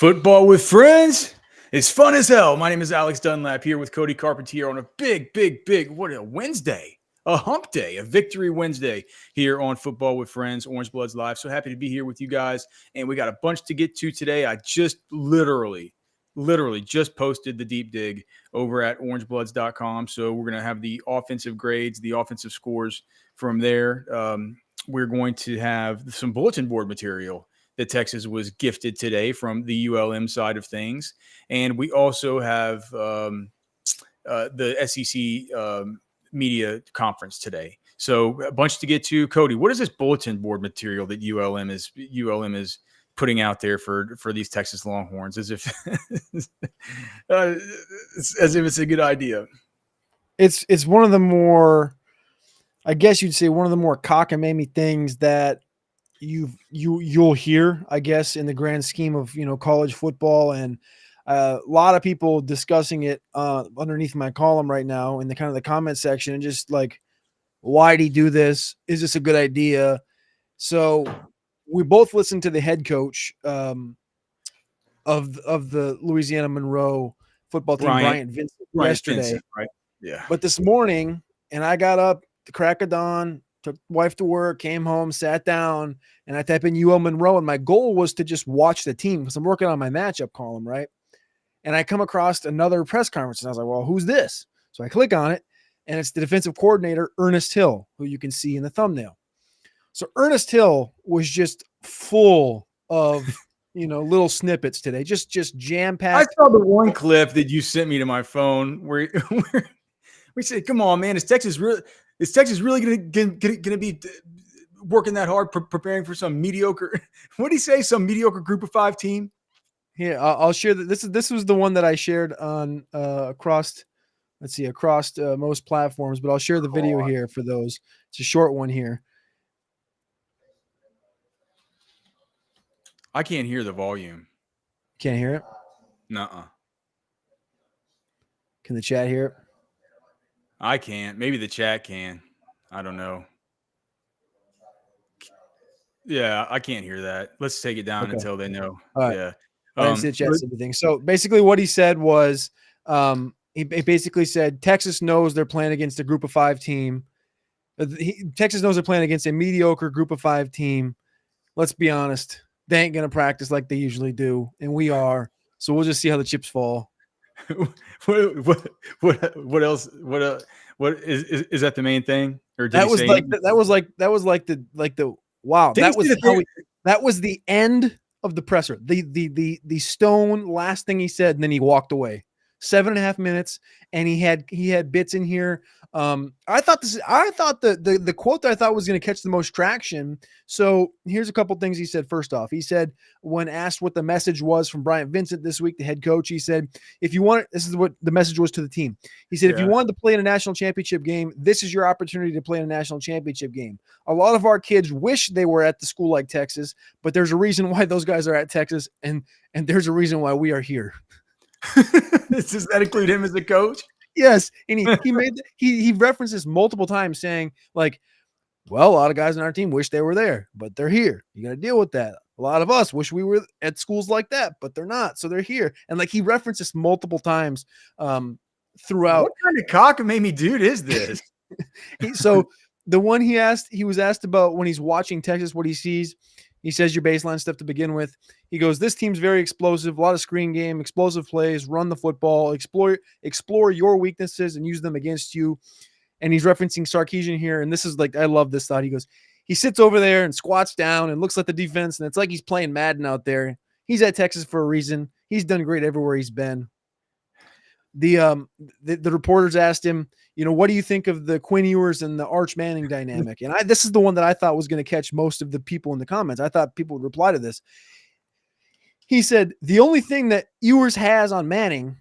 Football with friends is fun as hell. My name is Alex Dunlap here with Cody Carpentier on a big, what a Wednesday, a hump day, a victory Wednesday here on Football with Friends, Orange Bloods Live. So happy to be here with you guys. And we got a bunch to get to today. I just literally just posted the deep dig over at orangebloods.com. So we're going to have the offensive grades, the offensive scores from there. We're going to have some bulletin board material that Texas was gifted today from the ULM side of things. And we also have the SEC media conference today. So a bunch to get to. Cody, what is this bulletin board material that ULM is putting out there for these Texas Longhorns as if it's a good idea? It's one of the more, I guess you'd say, one of the more cockamamie things that you'll hear, I guess, in the grand scheme of, college football. And a lot of people discussing it underneath my column right now in the kind of the comment section, and just like, why'd he do this? Is this a good idea? So we both listened to the head coach of the UL-Monroe football team, Bryant Vincent, yesterday. Vincent, right? Yeah. But this morning, and I got up the crack of dawn, took wife to work, came home, sat down, and I type in UL-Monroe, and my goal was to just watch the team because I'm working on my matchup column, right? And I come across another press conference, and I was like, well, who's this? So I click on it, and it's the defensive coordinator, Ernest Hill, who you can see in the thumbnail. So Ernest Hill was just full of, little snippets today, just jam-packed. I saw the one clip that you sent me to my phone where we said, come on, man, is Texas really going to be working that hard, preparing for some mediocre? What did he say? Some mediocre Group of 5 team? Yeah, I'll share that. This was the one that I shared on across most platforms. But I'll share the video here for those. It's a short one here. I can't hear the volume. Can't hear it? Nuh-uh. Can the chat hear it? I can't. Maybe the chat can. I don't know. Yeah, I can't hear that. Let's take it down until they know. All right. Yeah. I didn't see the chat, everything. So basically what he said was he basically said Texas knows they're playing against a Group of 5 team. Texas knows they're playing against a mediocre Group of 5 team. Let's be honest. They ain't going to practice like they usually do, and we are. So we'll just see how the chips fall. What else? What is that the main thing? Or did that was like the wow. That was the end of the presser. The stone last thing he said, and then he walked away. 7.5 minutes, and he had bits in here. I thought the quote that I thought was going to catch the most traction. So here's a couple things he said. First off, he said, when asked what the message was from Bryant Vincent this week, the head coach, he said, this is what the message was to the team. He said, if you wanted to play in a national championship game, this is your opportunity to play in a national championship game. A lot of our kids wish they were at the school like Texas, but there's a reason why those guys are at Texas, and there's a reason why we are here. Does that include him as a coach? Yes, and he referenced this multiple times, saying like, well, a lot of guys on our team wish they were there, but they're here. You got to deal with that. A lot of us wish we were at schools like that, but they're not, so they're here. And like he referenced this multiple times throughout. What kind of cockamamie dude is this? So the one he was asked about when he's watching Texas, what he sees. He says your baseline stuff to begin with. He goes, this team's very explosive, a lot of screen game, explosive plays, run the football, explore your weaknesses and use them against you. And he's referencing Sarkisian here. And this is like, I love this thought. He goes, he sits over there and squats down and looks at the defense. And it's like he's playing Madden out there. He's at Texas for a reason. He's done great everywhere he's been. The reporters asked him, what do you think of the Quinn Ewers and the Arch Manning dynamic? And this is the one that I thought was going to catch most of the people in the comments. I thought people would reply to this. He said, the only thing that Ewers has on Manning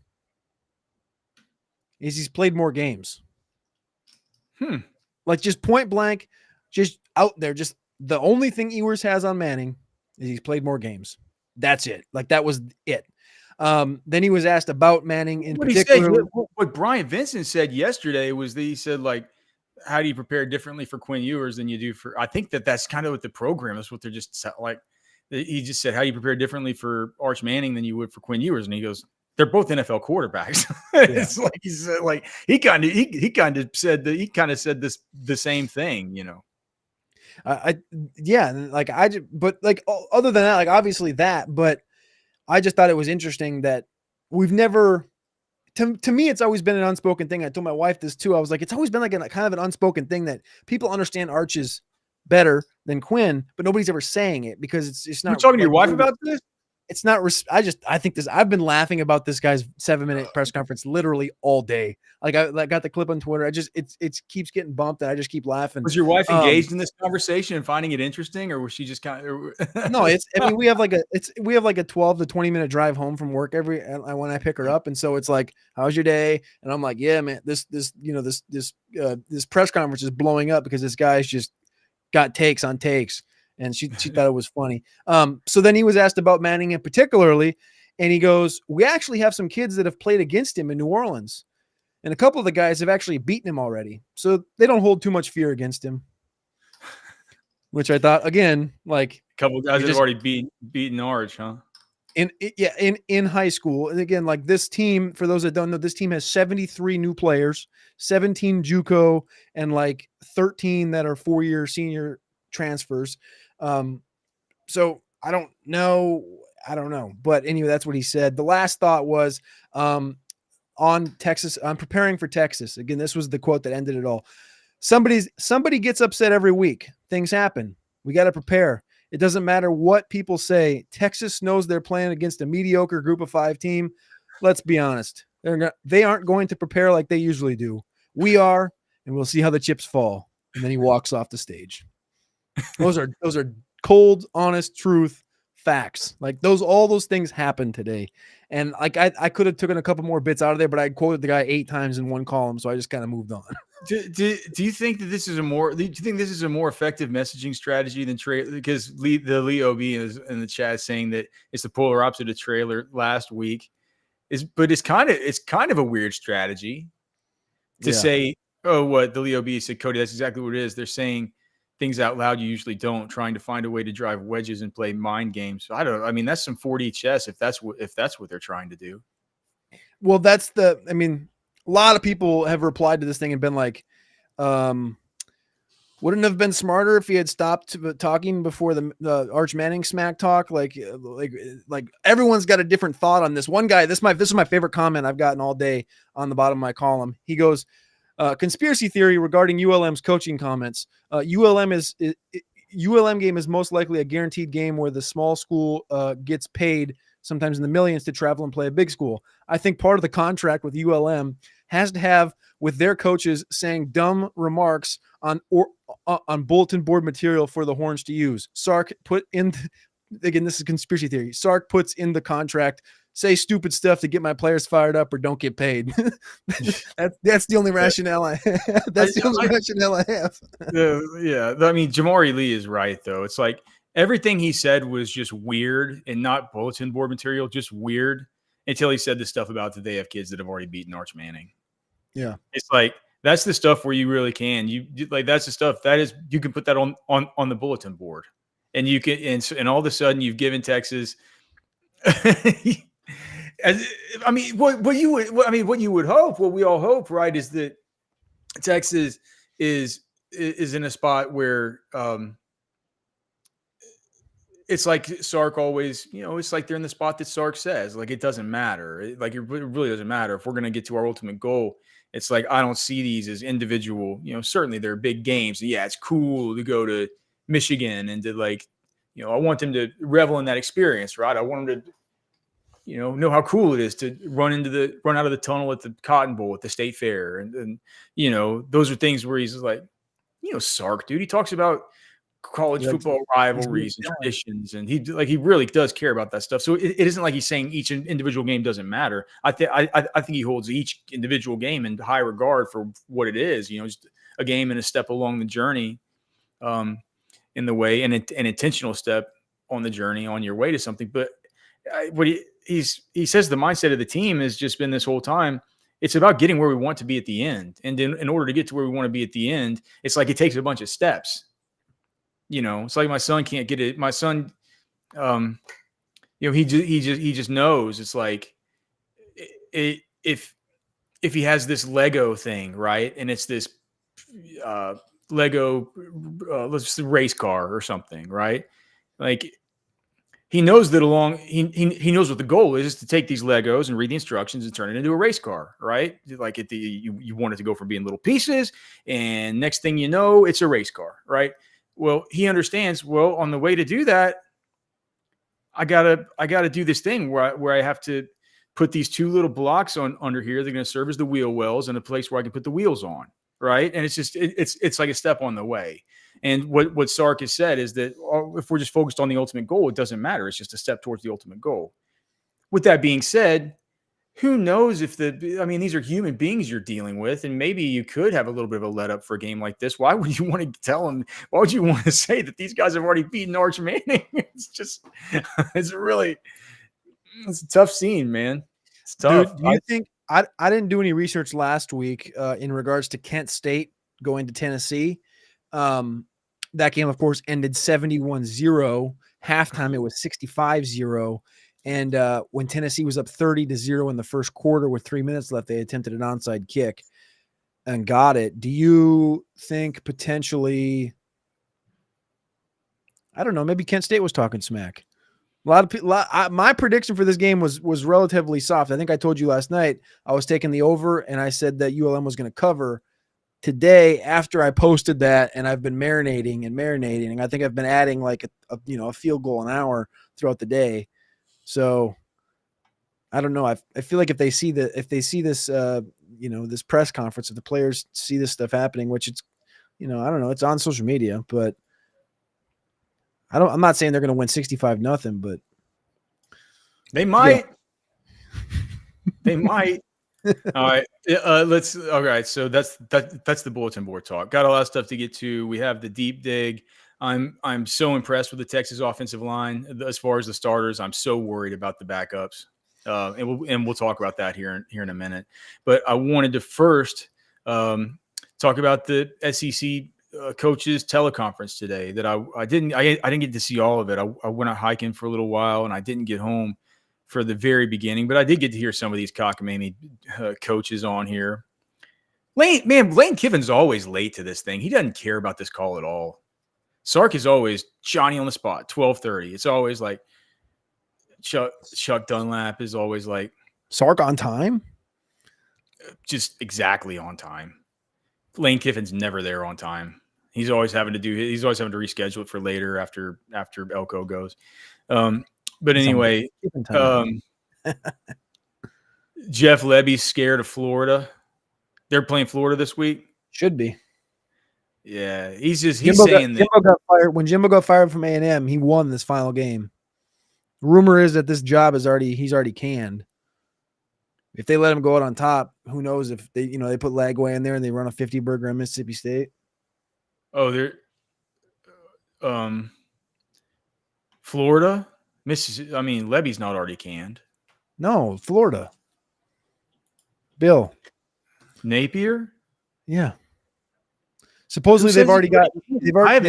is he's played more games. Like just point blank, just out there. Just the only thing Ewers has on Manning is he's played more games. That's it. Like that was it. Then he was asked about Manning in particular. What Bryant Vincent said yesterday was that he said, like, how do you prepare differently for Quinn Ewers than you do for? I think that's kind of what the program is. What they're just like he just said, how do you prepare differently for Arch Manning than you would for Quinn Ewers? And he goes, they're both NFL quarterbacks. It's like he said, like he kind of said this the same thing, you know. But like other than that, like obviously that, but I just thought it was interesting that we've never. To me, it's always been an unspoken thing. I told my wife this too. I was like, it's always been like kind of an unspoken thing that people understand Arch's better than Quinn, but nobody's ever saying it because it's not. You're talking to like, your wife about this? It's not. I think this. I've been laughing about this guy's 7-minute press conference literally all day. Like I got the clip on Twitter. It keeps getting bumped, and I just keep laughing. Was your wife engaged in this conversation and finding it interesting, or was she just kind of? No, I mean, we have like a 12 to 20-minute drive home from work when I pick her up, and so it's like, how's your day? And I'm like, yeah, man, this press conference is blowing up because this guy's just got takes on takes. And she thought it was funny. So then he was asked about Manning in particularly, and he goes, we actually have some kids that have played against him in New Orleans. And a couple of the guys have actually beaten him already. So they don't hold too much fear against him. Which I thought, again, like a couple of guys have already beaten Arch, huh? In high school. And again, like this team, for those that don't know, this team has 73 new players, 17 JUCO, and like 13 that are 4-year senior transfers. So I don't know. But anyway, that's what he said. The last thought was on Texas. I'm preparing for Texas. Again, this was the quote that ended it all. Somebody gets upset every week. Things happen. We got to prepare. It doesn't matter what people say. Texas knows they're playing against a mediocre group of 5 team. Let's be honest. They aren't going to prepare like they usually do. We are, and we'll see how the chips fall. And then he walks off the stage. Those are cold, honest truth facts. Like all those things happened today. And like I could have taken a couple more bits out of there, but I quoted the guy 8 times in one column, so I just kind of moved on. Do you think that this is a more effective messaging strategy than trailer? Because the Lee OB is in the chat saying that it's the polar opposite of trailer last week. But it's kind of a weird strategy to say, oh, what the Lee OB said, Cody, that's exactly what it is. They're saying things out loud you usually don't, trying to find a way to drive wedges and play mind games. So I mean, that's some 4D chess if that's what they're trying to do. Well, a lot of people have replied to this thing and been like, wouldn't it have been smarter if he had stopped talking before the Arch Manning smack talk? Like everyone's got a different thought on this. One guy, this is my favorite comment I've gotten all day on the bottom of my column. He goes, conspiracy theory regarding ULM's coaching comments. ULM game is most likely a guaranteed game where the small school gets paid sometimes in the millions to travel and play a big school. I think part of the contract with ULM has to have with their coaches saying dumb remarks on bulletin board material for the Horns to use. Sark put in, again, this is conspiracy theory. Sark puts in the contract, say stupid stuff to get my players fired up or don't get paid. That's the only rationale I have. That's the only rationale I have. Yeah. I mean, Jamari Lee is right, though. It's like everything he said was just weird and not bulletin board material, just weird until he said the stuff about that they have kids that have already beaten Arch Manning. Yeah. It's like, that's the stuff where you really can. That's the stuff that is, you can put that on the bulletin board and you can, and all of a sudden you've given Texas what you would hope, what we all hope, right, is that Texas is in a spot where it's like Sark always, it's like they're in the spot that Sark says, like it doesn't matter. It really doesn't matter if we're going to get to our ultimate goal. It's like I don't see these as individual. Certainly they're big games. Yeah, it's cool to go to Michigan and to I want them to revel in that experience, right? I want them to know how cool it is to run out of the tunnel at the Cotton Bowl at the State Fair. And those are things where he's like, Sark, dude, he talks about college football rivalries and traditions. And he really does care about that stuff. So it isn't like he's saying each individual game doesn't matter. I think he holds each individual game in high regard for what it is, just a game and a step along the journey in the way and an intentional step on the journey on your way to something. But what he says the mindset of the team has just been this whole time, it's about getting where we want to be at the end. And in order to get to where we want to be at the end, it's like it takes a bunch of steps. It's like my son can't get it. My son he just knows it's like if he has this Lego thing, right, and it's this uh, Lego, let's say race car or something, right? Like he knows that he knows what the goal is to take these Legos and read the instructions and turn it into a race car, right? Like you want it to go from being little pieces, and next thing you know, it's a race car, right? Well, he understands. Well, on the way to do that, I gotta do this thing where I have to put these two little blocks on under here. They're going to serve as the wheel wells and a place where I can put the wheels on, right? And it's just it's like a step on the way. And what Sark has said is that if we're just focused on the ultimate goal, it doesn't matter. It's just a step towards the ultimate goal. With that being said, who knows if these are human beings you're dealing with, and maybe you could have a little bit of a let up for a game like this. Why would you want to tell them? Why would you want to say that these guys have already beaten Arch Manning? It's a tough scene, man. It's tough. Dude, do you think I didn't do any research last week in regards to Kent State going to Tennessee? That game, of course, ended 71-0. Halftime, it was 65-0. And when Tennessee was up 30-0 in the first quarter with 3 minutes left, they attempted an onside kick and got it. Do you think potentially, I don't know, maybe Kent State was talking smack? A lot of people. My prediction for this game was relatively soft. I think I told you last night I was taking the over, and I said that ULM was going to cover. Today, after I posted that, and I've been marinating, and I think I've been adding like a field goal an hour throughout the day. So I don't know. I feel like if they see this this press conference, if the players see this stuff happening, which it's I don't know, it's on social media, but I'm not saying they're going to win 65-0, but they might. Yeah. They might. All right. All right. So that's the bulletin board talk. Got a lot of stuff to get to. We have the deep dig. I'm so impressed with the Texas offensive line as far as the starters. I'm so worried about the backups. And we'll talk about that here in a minute. But I wanted to first talk about the SEC coaches teleconference today that I didn't get to see all of it. I went out hiking for a little while and I didn't get home for the very beginning, but I did get to hear some of these cockamamie coaches on here. Lane Kiffin's always late to this thing. He doesn't care about this call at all. Sark is always Johnny on the spot, 12:30. It's always like Chuck Dunlap is always like Sark on time, just exactly on time. Lane Kiffin's never there on time. He's always having to reschedule it for later after Elko goes. But anyway, Jeff Lebby's scared of Florida. They're playing Florida this week. Should be. Yeah, he's saying that Jimbo got fired. When Jimbo got fired from A&M, he won this final game. Rumor is that this job he's already canned. If they let him go out on top, who knows if they put Lagway in there and they run a 50 burger in Mississippi State. Oh, they're Florida, Mississippi. I mean, Lebby's not already canned. No, Florida. Bill Napier. Yeah. Supposedly they've already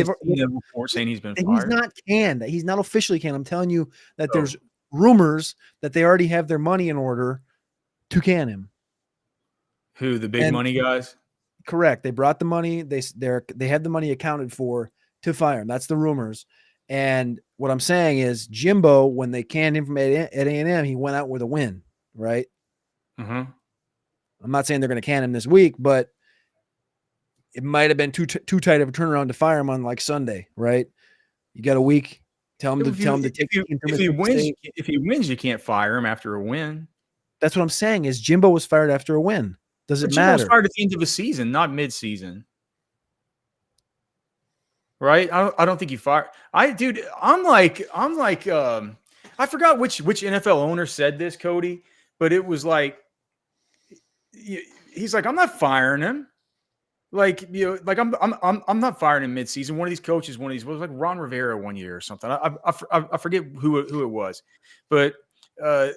report saying he's been fired. He's not canned. He's not officially canned. I'm telling you that there's rumors that they already have their money in order to can him. Who, the big money guys? Correct. They brought the money. They had the money accounted for to fire him. That's the rumors. And what I'm saying is Jimbo, when they canned him from at A&M, he went out with a win, right? Mm-hmm. I'm not saying they're going to can him this week, but it might have been too tight of a turnaround to fire him on like Sunday, right? You got a week. Tell him to take. If he wins, you can't fire him after a win. That's what I'm saying. Is Jimbo was fired after a win? Does it matter? Jimbo was fired at the end of a season, not mid-season. Right? I don't think he fired. I'm like I forgot which NFL owner said this, Cody, but it was like he's like, I'm not firing him. Like, I'm not firing him mid-season. One of these coaches, was like Ron Rivera one year or something. I forget who it was, but they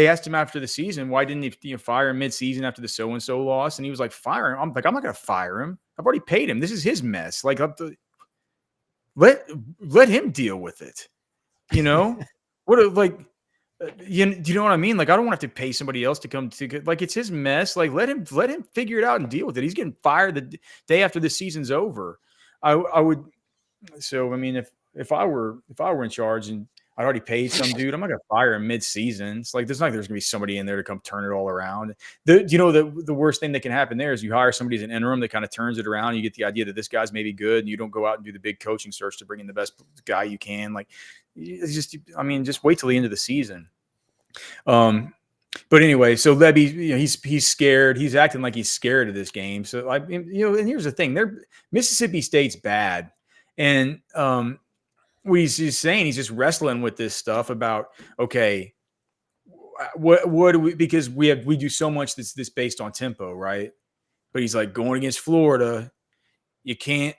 asked him after the season, why didn't he fire him mid-season after the so-and-so loss? And he was like, fire him. I'm like, I'm not going to fire him. I've already paid him. This is his mess. Like, let him deal with it. You know, do you know what I mean? Like, I don't want to have to pay somebody else to come to, like, it's his mess. Like, let him figure it out and deal with it. He's getting fired the day after the season's over. I would. So, I mean, if I were in charge and I already paid some dude, I'm not gonna fire him mid-season. It's like there's gonna be somebody in there to come turn it all around. The worst thing that can happen there is you hire somebody as an interim that kind of turns it around. You get the idea that this guy's maybe good, and you don't go out and do the big coaching search to bring in the best guy you can. Like, it's just wait till the end of the season. But anyway, so Lebby, he's scared. He's acting like he's scared of this game. So and here's the thing: Mississippi State's bad, and what he's just saying, he's just wrestling with this stuff about, okay, what do we, because we do so much that's based on tempo, right? But he's like, going against Florida, you can't,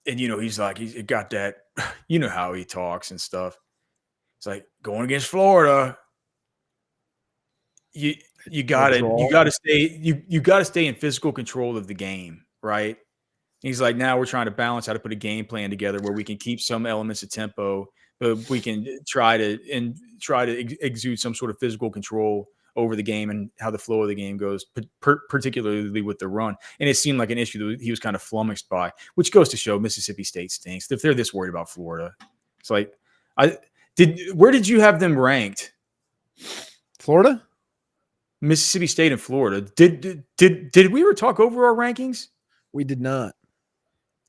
and he's like, he's got that, how he talks and stuff. It's like, going against Florida, you gotta stay in physical control of the game, right? He's like, now we're trying to balance how to put a game plan together where we can keep some elements of tempo, but we can try to exude some sort of physical control over the game and how the flow of the game goes, particularly with the run. And it seemed like an issue that he was kind of flummoxed by, which goes to show Mississippi State stinks. If they're this worried about Florida, it's like, where did you have them ranked? Florida, Mississippi State and Florida. Did we ever talk over our rankings? We did not.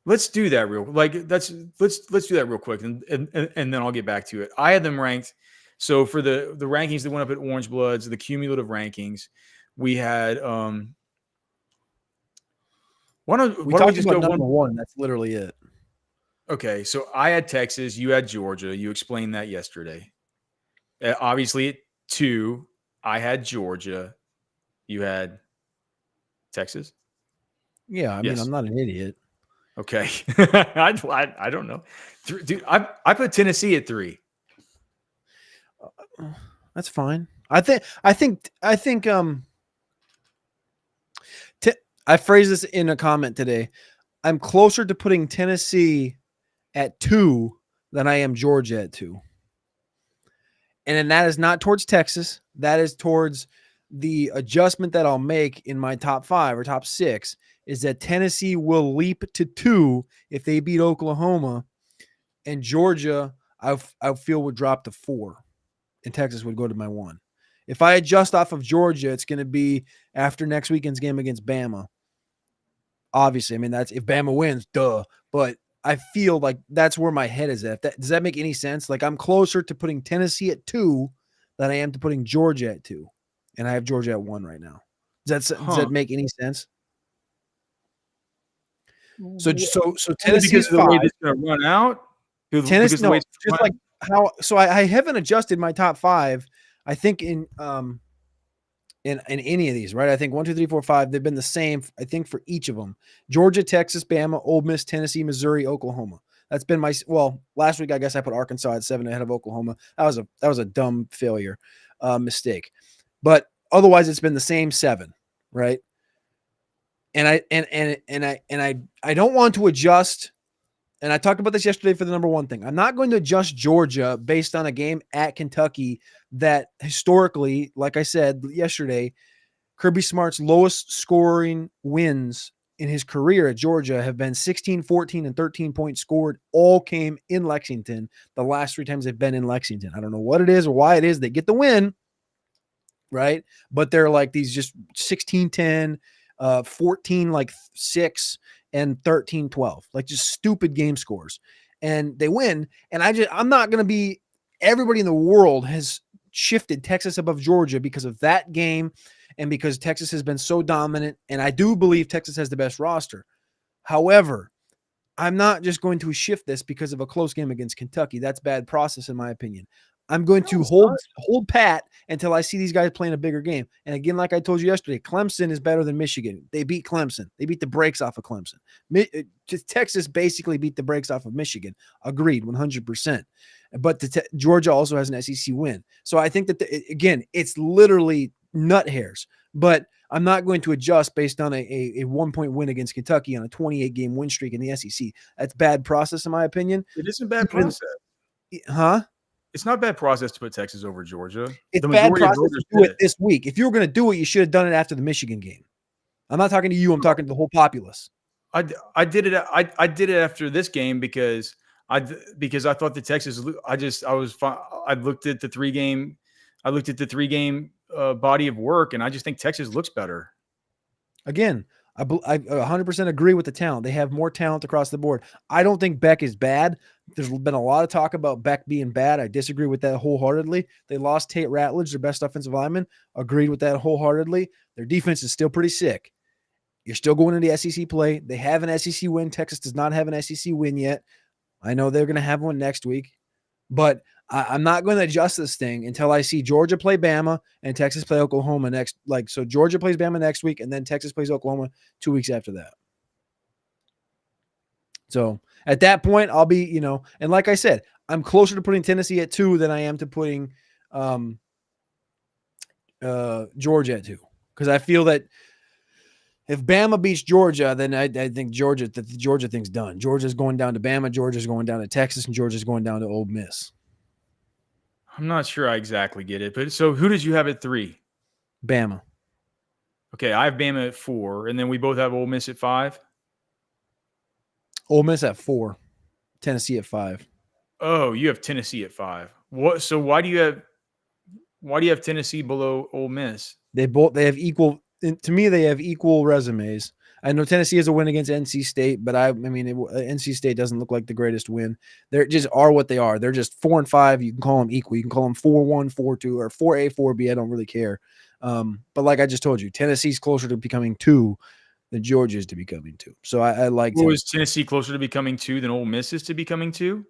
Let's do that let's do that real quick, and then I'll get back to it. I had them ranked. So for the rankings that went up at Orange Bloods, the cumulative rankings, we had why don't we just go number one? That's literally it. Okay, so I had Texas, you had Georgia. You explained that yesterday. Obviously at 2, I had Georgia. You had Texas. Yeah, I mean, I'm not an idiot. Okay. I don't know. Dude, I put Tennessee at 3. That's fine. I think I phrased this in a comment today. I'm closer to putting Tennessee at 2 than I am Georgia at 2. And then that is not towards Texas. That is towards the adjustment that I'll make in my top 5 or top 6 is that Tennessee will leap to 2 if they beat Oklahoma, and Georgia, I feel, would drop to 4, and Texas would go to my 1. If I adjust off of Georgia, it's going to be after next weekend's game against Bama. Obviously, I mean, that's if Bama wins, duh. But I feel like that's where my head is at. Does that make any sense? Like, I'm closer to putting Tennessee at 2 than I am to putting Georgia at 2, and I have Georgia at 1 right now. Does that make any sense? So Tennessee because of the way it's going to run out. Tennessee, no, just like how. So I haven't adjusted my top 5. I think in any of these, right? I think 1, 2, 3, 4, 5. They've been the same. I think for each of them: Georgia, Texas, Bama, Ole Miss, Tennessee, Missouri, Oklahoma. That's been last week I guess I put Arkansas at 7 ahead of Oklahoma. That was a dumb failure, mistake. But otherwise, it's been the same 7, right? And I don't want to adjust. And I talked about this yesterday for the number 1 thing. I'm not going to adjust Georgia based on a game at Kentucky that historically, like I said yesterday, Kirby Smart's lowest scoring wins in his career at Georgia have been 16, 14, and 13 points scored. All came in Lexington the last 3 times they've been in Lexington. I don't know what it is or why it is they get the win, right? But they're like these just 16-10, 14-6, and 13-12, like just stupid game scores, and they win. And I'm not going to be, everybody in the world has shifted Texas above Georgia because of that game and because Texas has been so dominant. And I do believe Texas has the best roster. However, I'm not just going to shift this because of a close game against Kentucky. That's bad process, in my opinion. I'm going to hold pat until I see these guys playing a bigger game. And again, like I told you yesterday, Clemson is better than Michigan. They beat Clemson. They beat the brakes off of Clemson. Texas basically beat the brakes off of Michigan. Agreed, 100%. But Georgia also has an SEC win. So I think that, again, it's literally nut hairs. But I'm not going to adjust based on a 1-point win against Kentucky on a 28-game win streak in the SEC. That's bad process, in my opinion. It isn't bad process. Huh? It's not bad process to put Texas over Georgia. It's The bad majority of process voters to do did it this week. If you were going to do it, you should have done it after the Michigan game. I'm not talking to you. I'm talking to the whole populace. I did it. I did it after this game because I thought the Texas. I looked at the 3-game. I looked at the 3-game body of work, and I just think Texas looks better. Again, I 100% agree with the talent. They have more talent across the board. I don't think Beck is bad. There's been a lot of talk about Beck being bad. I disagree with that wholeheartedly. They lost Tate Ratledge, their best offensive lineman. Agreed with that wholeheartedly. Their defense is still pretty sick. You're still going into the SEC play. They have an SEC win. Texas does not have an SEC win yet. I know they're going to have one next week, but I'm not going to adjust this thing until I see Georgia play Bama and Texas play Oklahoma next. So Georgia plays Bama next week, and then Texas plays Oklahoma 2 weeks after that. So at that point, I'll be, and like I said, I'm closer to putting Tennessee at 2 than I am to putting Georgia at 2, because I feel that if Bama beats Georgia, then I think the Georgia thing's done. Georgia's going down to Bama, Georgia's going down to Texas, and Georgia's going down to Ole Miss. I'm not sure I exactly get it, but so who did you have at 3? Bama. Okay, I have Bama at 4, and then we both have Ole Miss at 5. Ole Miss at 4, Tennessee at 5. Oh, you have Tennessee at 5. What? So why do you have Tennessee below Ole Miss? They have equal. To me, they have equal resumes. I know Tennessee has a win against NC State, but NC State doesn't look like the greatest win. They just are what they are. They're just 4-5. You can call them equal. You can call them 4-1, 4-2, or 4A, 4B. I don't really care. But like I just told you, Tennessee's closer to becoming 2 than Georgia's to becoming 2. So I like. Well, is Tennessee closer to becoming 2 than Ole Miss is to becoming 2?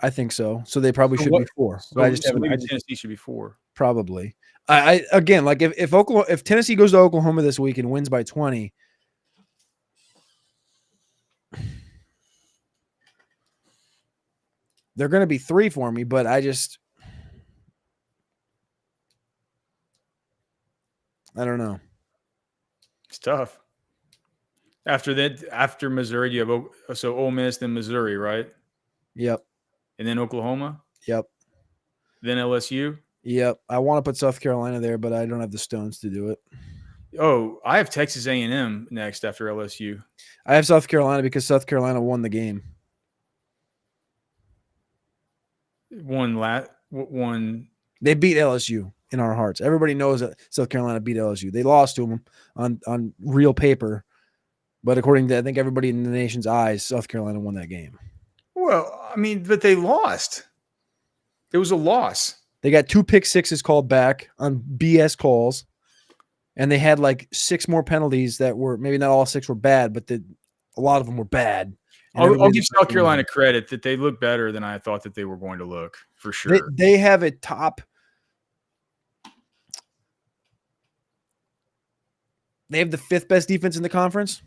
I think so. So they probably should be 4. So Tennessee should be 4. Probably. I again, like if Tennessee goes to Oklahoma this week and wins by 20, they're going to be 3 for me. But I don't know. It's tough. After Missouri, you have Ole Miss, then Missouri, right? Yep. And then Oklahoma. Yep. Then LSU. Yep. I want to put South Carolina there, but I don't have the stones to do it. Oh, I have Texas A&M next after LSU. I have South Carolina because South Carolina won the game. One. They beat LSU in our hearts. Everybody knows that South Carolina beat LSU. They lost to them on real paper, but according to I think everybody in the nation's eyes, South Carolina won that game. Well, I mean, but they lost. It was a loss. They got 2 pick sixes called back on BS calls, and they had like 6 more penalties that were maybe not all 6 were bad, but a lot of them were bad. I'll give South Carolina credit that they look better than I thought that they were going to look, for sure. They have a top. They have the 5th best defense in the conference.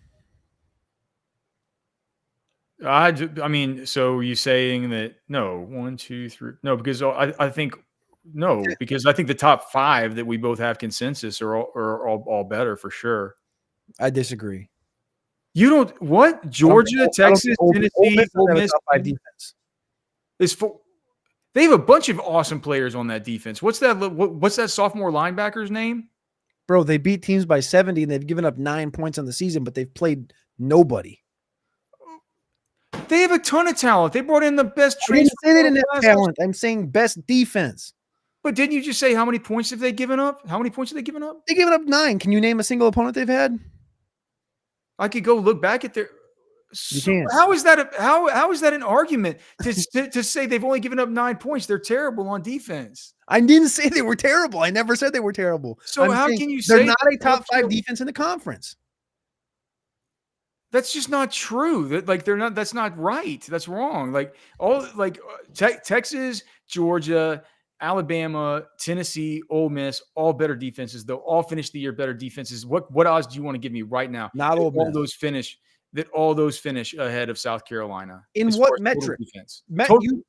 I mean, so you saying that no, 1, 2, 3, no, because I think no, because I think the top 5 that we both have consensus are all better for sure. I disagree. You don't what? Georgia, Texas, Tennessee, Ole Miss top 5 defense. They have a bunch of awesome players on that defense. What's that sophomore linebacker's name? Bro, they beat teams by 70 and they've given up 9 points on the season, but they've played nobody. They have a ton of talent. They brought in the best. I didn't say they didn't have talent. I'm saying best defense. But didn't you just say how many points have they given up? How many points have they given up? They given up 9. Can you name a single opponent they've had? I could go look back at their. You can't. How is that? How is that an argument to say they've only given up 9 points? They're terrible on defense. I didn't say they were terrible. I never said they were terrible. So how can you say they're not a top 5 defense in the conference? That's just not true. They're not. That's not right. That's wrong. Texas, Georgia, Alabama, Tennessee, Ole Miss, all better defenses. They'll all finish the year better defenses. What odds do you want to give me right now? Not Ole Miss. All those finish ahead of South Carolina. In what metric?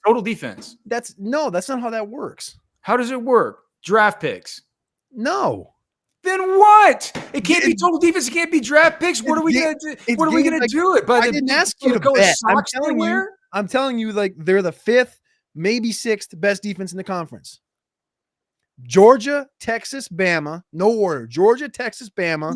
Total defense. That's not how that works. How does it work? Draft picks. No. Then what? It can't be total defense. It can't be draft picks. What are we gonna do? What are we gonna do it? I didn't ask you to bet. I'm telling you, like they're the 5th, maybe 6th best defense in the conference. Georgia, Texas, Bama. No order. Georgia, Texas, Bama,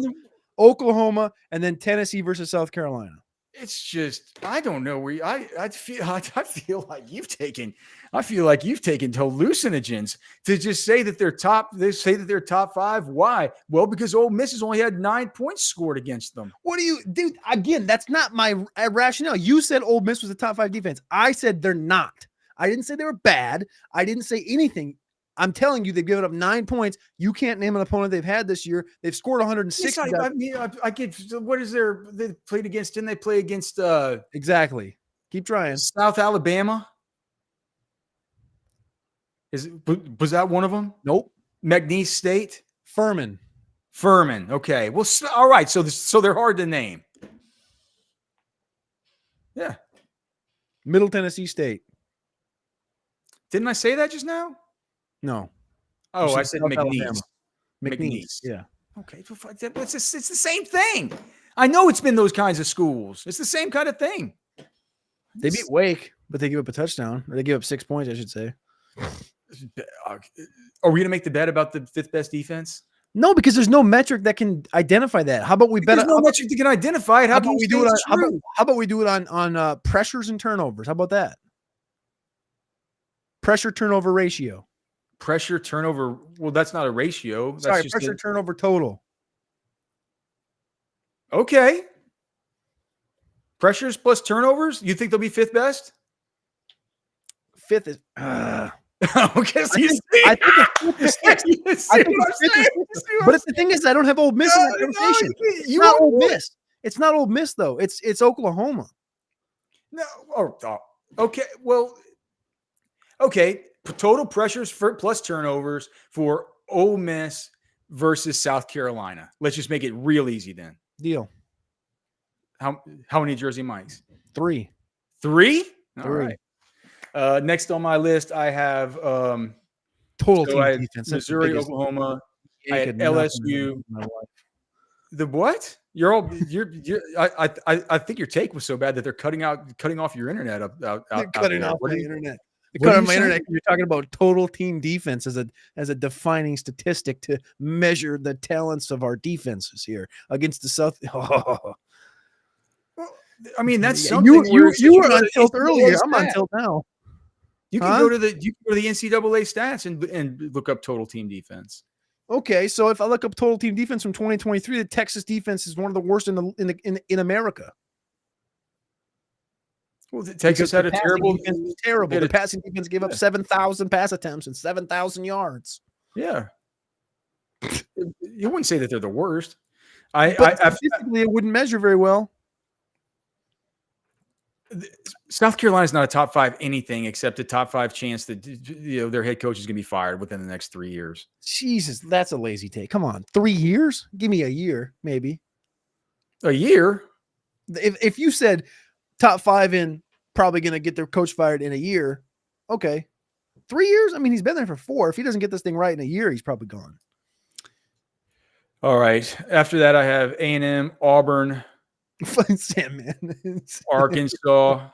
Oklahoma, and then Tennessee versus South Carolina. It's just I don't know where I feel like you've taken hallucinogens to just say that they're top. They say that they're top 5. Why? Well, because Ole Miss has only had 9 points scored against them. What do you, dude? Again, that's not my rationale. You said Ole Miss was the top 5 defense. I said they're not. I didn't say they were bad. I didn't say anything. I'm telling you, they've given up 9 points. You can't name an opponent they've had this year. They've scored 160. I get what is there? They played against? Didn't they play against? Exactly. Keep trying. South Alabama. Was that one of them? Nope. McNeese State. Furman. Okay. Well, all right. So they're hard to name. Yeah. Middle Tennessee State. Didn't I say that just now? No. Oh, I said McNeese. McNeese. Yeah. Okay. It's the same thing. I know it's been those kinds of schools. It's the same kind of thing. They beat Wake, but they give up a touchdown. Or they give up 6 points, I should say. Are we going to make the bet about the 5th best defense? No, because there's no metric that can identify that. How about we bet? There's no metric that can identify it. How about we do it? How about we do it on pressures and turnovers? How about that? Pressure turnover ratio. Pressure turnover. Well, that's not a ratio. That's Sorry, just pressure turnover total. Okay. Pressures plus turnovers. You think they'll be 5th best? 5th is. Okay, so I think it's 5th is 6th. But the thing is, I don't have Ole Miss in that conversation. It's not Ole Miss. It's not Ole Miss though. It's Oklahoma. No. Oh, okay. Well. Okay. Total pressures plus turnovers for Ole Miss versus South Carolina. Let's just make it real easy then. Deal. How many Jersey Mikes? 3. 3? 3. All right. Next on my list, I have total team defense. Missouri, Oklahoma. I had LSU. The what? I think your take was so bad that they're cutting off your internet cutting off my internet. Cut on my internet. You're talking about total team defense as a defining statistic to measure the talents of our defenses here against the South. Well, I mean, that's something. You were on tilt earlier. I'm on tilt now. You can go to the NCAA stats and look up total team defense. Okay, so if I look up total team defense from 2023, the Texas defense is one of the worst in America. Well, Texas had a terrible. The passing defense gave up 7,000 pass attempts and 7,000 yards. Yeah, you wouldn't say that they're the worst. Statistically, it wouldn't measure very well. South Carolina's not a top 5 anything except a top 5 chance that their head coach is going to be fired within the next 3 years. Jesus, that's a lazy take. Come on, 3 years? Give me a year, maybe. A year? If you said top 5 in probably going to get their coach fired in a year, okay. 3 years? I mean, he's been there for 4. If he doesn't get this thing right in a year, he's probably gone. All right. After that, I have A&M, Auburn, Arkansas,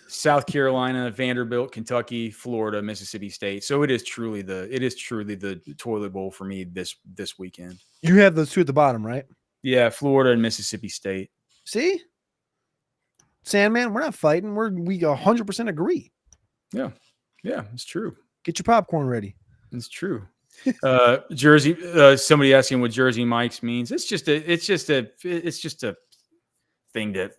South Carolina, Vanderbilt, Kentucky, Florida, Mississippi State. So it is truly the toilet bowl for me this weekend. You have those 2 at the bottom, right? Yeah, Florida and Mississippi State. See? Sandman, we're not fighting. We 100% agree. Yeah, it's true. Get your popcorn ready. It's true. Jersey. Somebody asking what Jersey Mike's means. It's just a thing to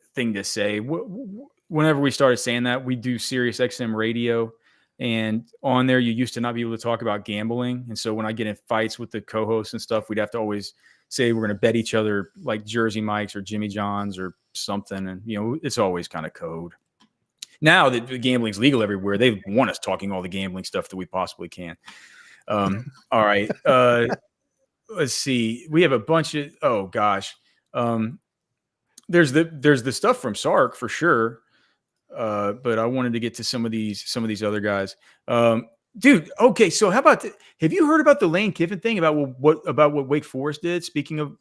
say. Whenever we started saying that, we do Sirius XM radio, and on there you used to not be able to talk about gambling. And so when I get in fights with the co-hosts and stuff, we'd have to always say we're going to bet each other like Jersey Mike's or Jimmy John's or something. And, it's always kind of code. Now that the gambling's legal everywhere, they want us talking all the gambling stuff that we possibly can. All right. Let's see. We have a bunch of, oh gosh. There's the stuff from Sark for sure. But I wanted to get to some of these other guys. dude. Okay, so how about have you heard about the Lane Kiffin thing about what Wake Forest did? Speaking of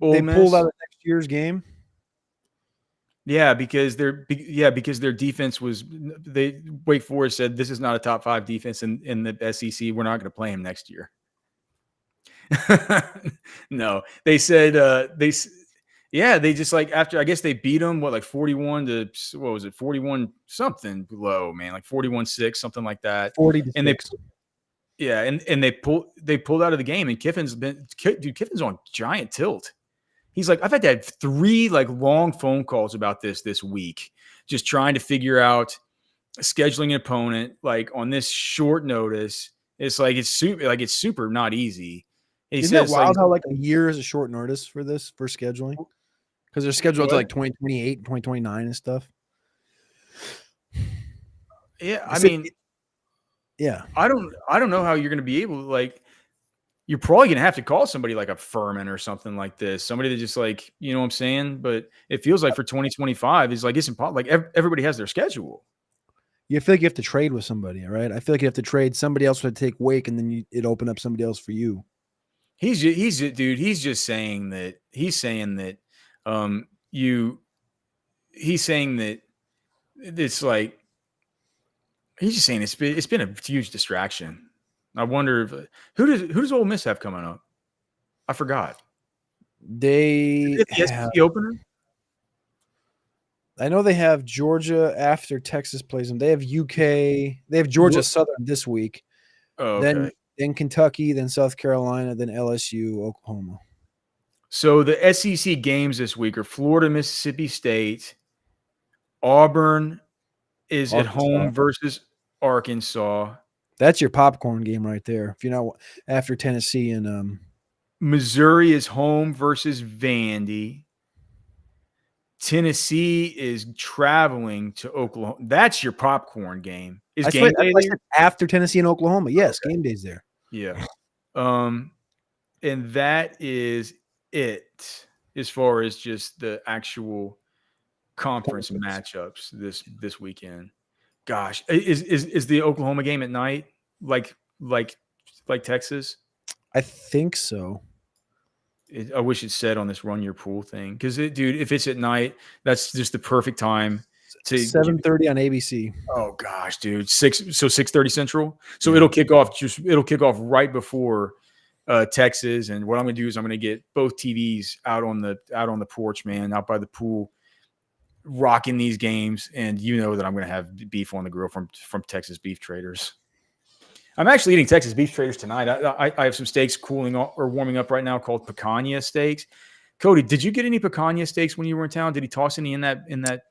Ole They pulled out Miss. of next year's game. Yeah, because their defense was Wake Forest said this is not a top 5 defense in the SEC. We're not going to play him next year. No, they said they just like after I guess they beat them like 41 to what was it 41 something low, man, like 41-6 something like that. 40-6. And they pulled out of the game, and Kiffin's on giant tilt. He's like, I've had to have 3 like long phone calls about this week, just trying to figure out scheduling an opponent like on this short notice. It's super not easy. He Isn't that says like, wild how like a year is a short notice for scheduling? Because they're scheduled to like 2028, 2029 and stuff. Yeah, I mean, yeah. I don't know how you're going to be able to like. You're probably going to have to call somebody like a Furman or something like this. Somebody that just like, you know what I'm saying? But it feels like for 2025 is like it's impossible. Like everybody has their schedule. You feel like you have to trade with somebody, all right? I feel like you have to trade. Somebody else would take Wake, and then it open up somebody else for you. He's just saying that he's saying that he's saying that it's like he's just saying it's been a huge distraction. I wonder if who does Ole Miss have coming up? I forgot. They the SEC opener. I know they have Georgia after Texas plays them. They have UK. They have Georgia Southern this week. Oh, okay. Then Kentucky, then South Carolina, then LSU, Oklahoma. So the SEC games this week are Florida, Mississippi State. Auburn is at home versus Arkansas. That's your popcorn game right there. If you're not after Tennessee and Missouri is home versus Vandy. Tennessee is traveling to Oklahoma. That's your popcorn game. Is game day there? After Tennessee and Oklahoma? Yes, okay. Game day's there. Yeah. And that is it as far as just the actual conference matchups this weekend. Gosh, is the Oklahoma game at night like Texas? I think so. I wish it said on this run your pool thing because dude, if it's at night, that's just the perfect time to 7:30 on ABC. Oh gosh, dude, 6:30 Central. So yeah. It'll kick off right before Texas. And what I'm going to do is I'm going to get both TVs out on the porch, man, out by the pool, rocking these games. And you know that I'm going to have beef on the grill from Texas Beef Traders. I'm actually eating Texas Beef Traders tonight. I have some steaks cooling or warming up right now called picanha steaks. Cody, did you get any picanha steaks when you were in town? Did he toss any in that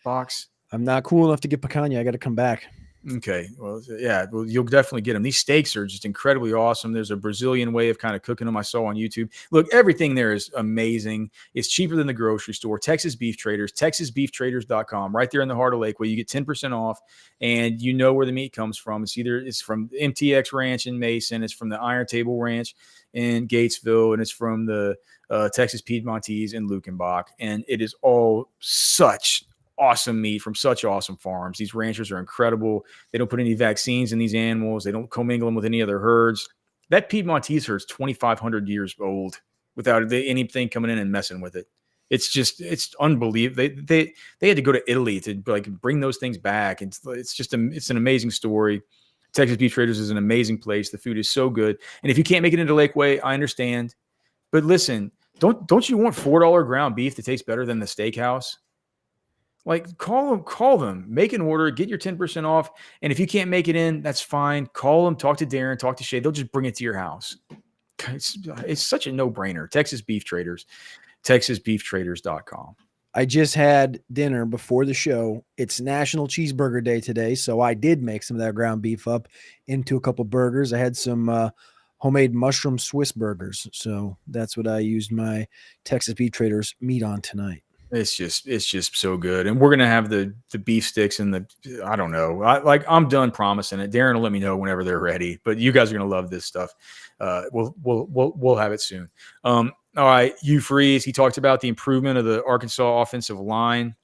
box? I'm not cool enough to get picanha. I got to come back. Okay. Well, yeah, well, you'll definitely get them. These steaks are just incredibly awesome. There's a Brazilian way of kind of cooking them I saw on YouTube. Look, everything there is amazing. It's cheaper than the grocery store. Texas Beef Traders, TexasBeefTraders.com, right there in the heart of Lakeway. You get 10% off, and you know where the meat comes from. It's from MTX Ranch in Mason. It's from the Iron Table Ranch in Gatesville, and it's from the Texas Piedmontese in Lukenbach. And it is all such awesome meat from such awesome farms. These ranchers are incredible. They don't put any vaccines in these animals. They don't commingle them with any other herds. That Piedmontese herd's 2,500 years old without anything coming in and messing with it. It's unbelievable. They had to go to Italy to like bring those things back. It's an amazing story. Texas Beef Traders is an amazing place. The food is so good. And if you can't make it into Lakeway, I understand. But listen, don't you want $4 ground beef that tastes better than the steakhouse? Like call them, make an order, get your 10% off. And if you can't make it in, that's fine. Call them, talk to Darren, talk to Shay. They'll just bring it to your house. It's such a no-brainer. Texas Beef Traders, TexasBeefTraders.com. I just had dinner before the show. It's National Cheeseburger Day today, so I did make some of that ground beef up into a couple burgers. I had some homemade mushroom Swiss burgers, so that's what I used my Texas Beef Traders meat on tonight. It's just so good. And we're going to have the beef sticks and I don't know. I'm done promising it. Darren will let me know whenever they're ready, but you guys are going to love this stuff. We'll have it soon. All right. Hugh Freeze, he talked about the improvement of the Arkansas offensive line.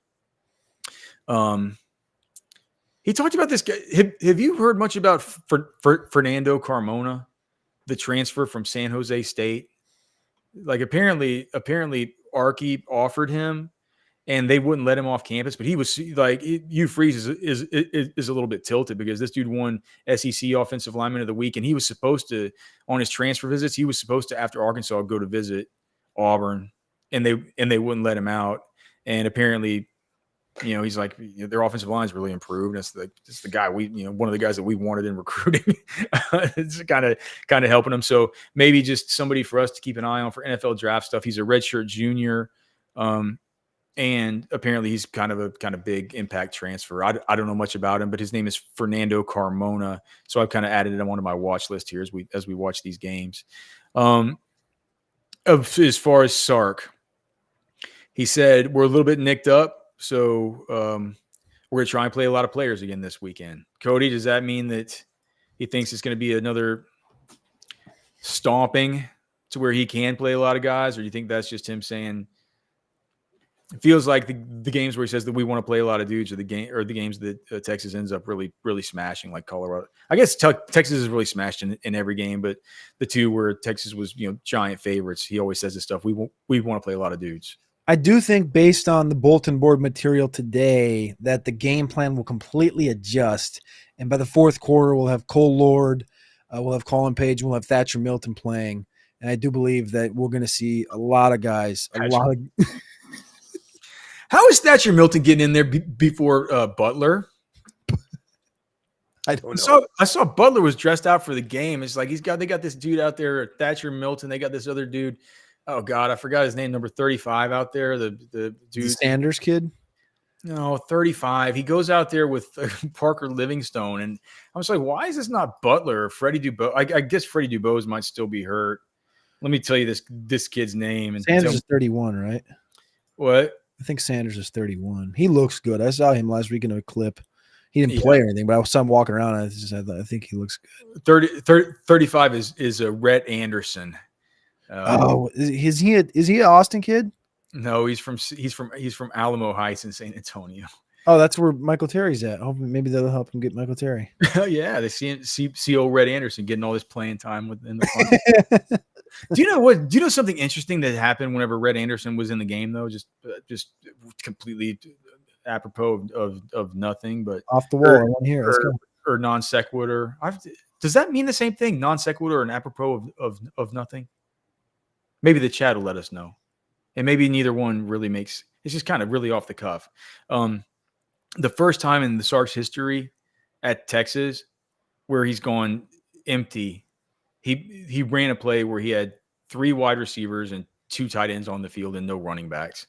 He talked about this guy. Have you heard much about Fernando Carmona, the transfer from San Jose State? Like apparently Archie offered him, and they wouldn't let him off campus. But he was like, Hugh Freeze is a little bit tilted because this dude won SEC Offensive Lineman of the Week, and he was supposed to, on his transfer visits, he was supposed to, after Arkansas, go to visit Auburn, and they wouldn't let him out. And apparently, he's like, their offensive line is really improved. That's the guy one of the guys that we wanted in recruiting. It's kind of helping him. So maybe just somebody for us to keep an eye on for NFL draft stuff. He's a redshirt junior. And apparently he's kind of big impact transfer. I don't know much about him, but his name is Fernando Carmona. So I've kind of added him onto my watch list here as we watch these games. As far as Sark, he said, we're a little bit nicked up. So we're going to try and play a lot of players again this weekend. Cody, does that mean that he thinks it's going to be another stomping to where he can play a lot of guys? Or do you think that's just him saying, it feels like the games where he says that we want to play a lot of dudes are the games that Texas ends up really, really smashing, like Colorado. I guess Texas is really smashed in every game, but the two where Texas was, giant favorites, he always says this stuff. We want to play a lot of dudes. I do think based on the bulletin board material today that the game plan will completely adjust. And by the fourth quarter, we'll have Cole Lord, we'll have Colin Page, we'll have Thatcher Milton playing. And I do believe that we're going to see a lot of guys, How is Thatcher Milton getting in there before Butler? I don't know. I saw Butler was dressed out for the game. It's like they got this dude out there, Thatcher Milton. They got this other dude. Oh God, I forgot his name. Number 35 out there. The dude, the Sanders kid. No, 35. He goes out there with Parker Livingstone, and I was like, why is this not Butler or Freddie Dubose? I guess Freddie Dubose might still be hurt. Let me tell you this kid's name. And Sanders is 31, right? What? I think Sanders is 31. He looks good. I saw him last week in a clip. He didn't play or anything, but I saw him walking around. And I think he looks good. 35 is a Rhett Anderson. Is he an Austin kid? No, he's from Alamo Heights in San Antonio. Oh, that's where Michael Terry's at. Hoping maybe that'll help him get Michael Terry. Yeah, they see old Rhett Anderson getting all this playing time within the fun. Do you know something interesting that happened whenever Rhett Anderson was in the game though? Just completely apropos of nothing, but off the wall. I want to hear or non sequitur. Does that mean the same thing? Non sequitur and apropos of nothing? Maybe the chat will let us know, and maybe neither one really makes. It's just kind of really off the cuff. The first time in the Sark's history at Texas where he's gone empty. He ran a play where he had 3 wide receivers and 2 tight ends on the field and no running backs.